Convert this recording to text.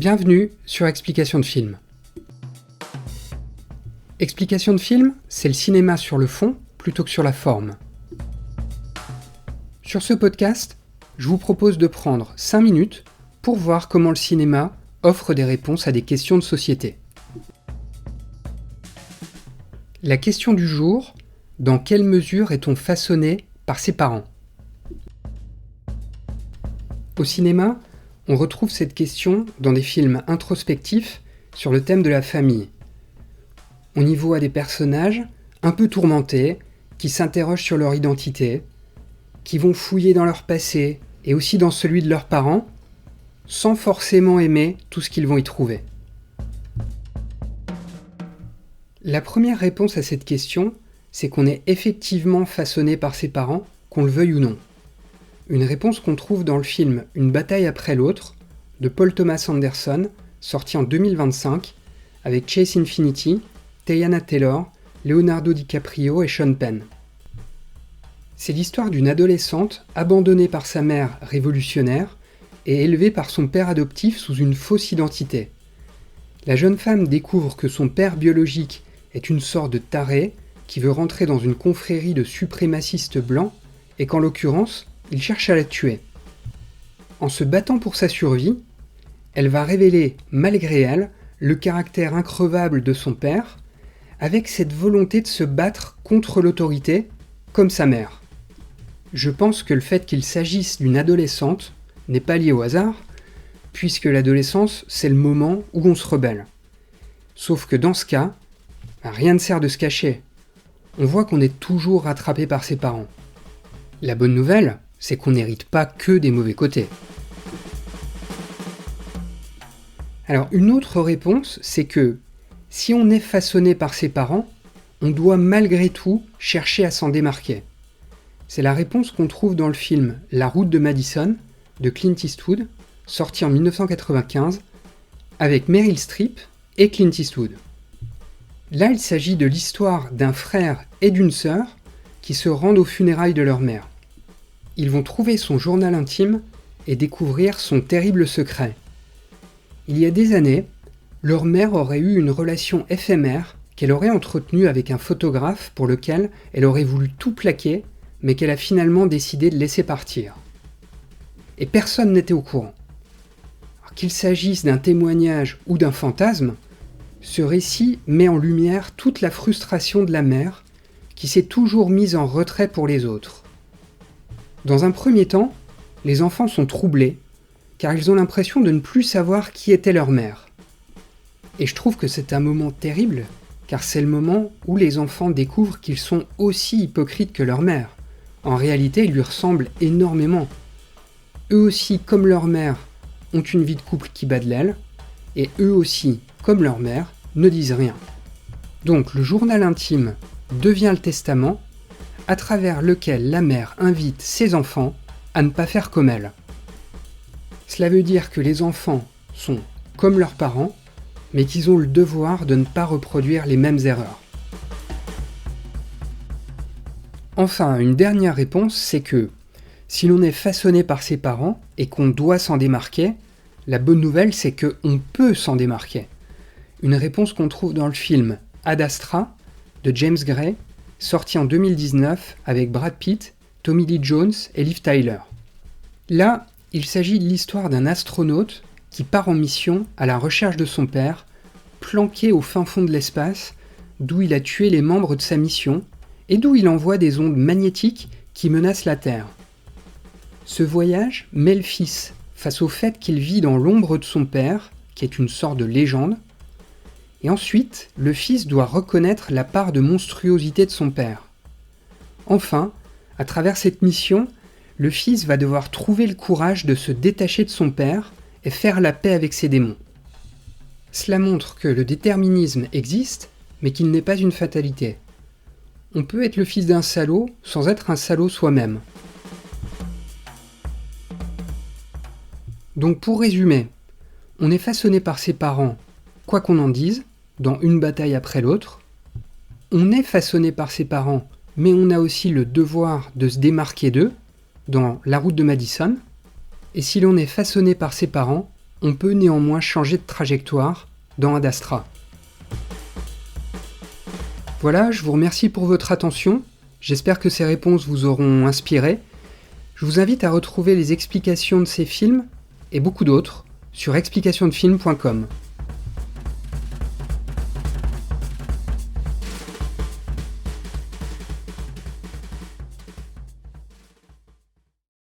Bienvenue sur Explication de film. Explication de film, c'est le cinéma sur le fond plutôt que sur la forme. Sur ce podcast, je vous propose de prendre 5 minutes pour voir comment le cinéma offre des réponses à des questions de société. La question du jour, dans quelle mesure est-on façonné par ses parents ? Au cinéma, on retrouve cette question dans des films introspectifs sur le thème de la famille. On y voit des personnages un peu tourmentés, qui s'interrogent sur leur identité, qui vont fouiller dans leur passé et aussi dans celui de leurs parents, sans forcément aimer tout ce qu'ils vont y trouver. La première réponse à cette question, c'est qu'on est effectivement façonné par ses parents, qu'on le veuille ou non. Une réponse qu'on trouve dans le film Une bataille après l'autre, de Paul Thomas Anderson, sorti en 2025, avec Chase Infinity, Teyana Taylor, Leonardo DiCaprio et Sean Penn. C'est l'histoire d'une adolescente abandonnée par sa mère révolutionnaire et élevée par son père adoptif sous une fausse identité. La jeune femme découvre que son père biologique est une sorte de taré qui veut rentrer dans une confrérie de suprémacistes blancs et qu'en l'occurrence, il cherche à la tuer. En se battant pour sa survie, elle va révéler, malgré elle, le caractère increvable de son père, avec cette volonté de se battre contre l'autorité, comme sa mère. Je pense que le fait qu'il s'agisse d'une adolescente n'est pas lié au hasard, puisque l'adolescence, c'est le moment où on se rebelle. Sauf que dans ce cas, rien ne sert de se cacher. On voit qu'on est toujours rattrapé par ses parents. La bonne nouvelle, c'est qu'on n'hérite pas que des mauvais côtés. Alors une autre réponse, c'est que si on est façonné par ses parents, on doit malgré tout chercher à s'en démarquer. C'est la réponse qu'on trouve dans le film La route de Madison de Clint Eastwood, sorti en 1995, avec Meryl Streep et Clint Eastwood. Là, il s'agit de l'histoire d'un frère et d'une sœur qui se rendent aux funérailles de leur mère. Ils vont trouver son journal intime et découvrir son terrible secret. Il y a des années, leur mère aurait eu une relation éphémère qu'elle aurait entretenue avec un photographe pour lequel elle aurait voulu tout plaquer, mais qu'elle a finalement décidé de laisser partir. Et personne n'était au courant. Alors, qu'il s'agisse d'un témoignage ou d'un fantasme, ce récit met en lumière toute la frustration de la mère qui s'est toujours mise en retrait pour les autres. Dans un premier temps, les enfants sont troublés car ils ont l'impression de ne plus savoir qui était leur mère. Et je trouve que c'est un moment terrible car c'est le moment où les enfants découvrent qu'ils sont aussi hypocrites que leur mère. En réalité, ils lui ressemblent énormément. Eux aussi, comme leur mère, ont une vie de couple qui bat de l'aile, et eux aussi, comme leur mère, ne disent rien. Donc le journal intime devient le testament, à travers lequel la mère invite ses enfants à ne pas faire comme elle. Cela veut dire que les enfants sont comme leurs parents, mais qu'ils ont le devoir de ne pas reproduire les mêmes erreurs. Enfin, une dernière réponse, c'est que si l'on est façonné par ses parents et qu'on doit s'en démarquer, la bonne nouvelle, c'est qu'on peut s'en démarquer. Une réponse qu'on trouve dans le film Ad Astra de James Gray, sorti en 2019 avec Brad Pitt, Tommy Lee Jones et Liv Tyler. Là, il s'agit de l'histoire d'un astronaute qui part en mission à la recherche de son père, planqué au fin fond de l'espace, d'où il a tué les membres de sa mission et d'où il envoie des ondes magnétiques qui menacent la Terre. Ce voyage met le fils face au fait qu'il vit dans l'ombre de son père, qui est une sorte de légende, et ensuite, le fils doit reconnaître la part de monstruosité de son père. Enfin, à travers cette mission, le fils va devoir trouver le courage de se détacher de son père et faire la paix avec ses démons. Cela montre que le déterminisme existe, mais qu'il n'est pas une fatalité. On peut être le fils d'un salaud sans être un salaud soi-même. Donc pour résumer, on est façonné par ses parents, quoi qu'on en dise, dans Une bataille après l'autre. On est façonné par ses parents, mais on a aussi le devoir de se démarquer d'eux, dans La route de Madison. Et si l'on est façonné par ses parents, on peut néanmoins changer de trajectoire dans Ad Astra. Voilà, je vous remercie pour votre attention. J'espère que ces réponses vous auront inspiré. Je vous invite à retrouver les explications de ces films et beaucoup d'autres sur explicationsdefilms.com.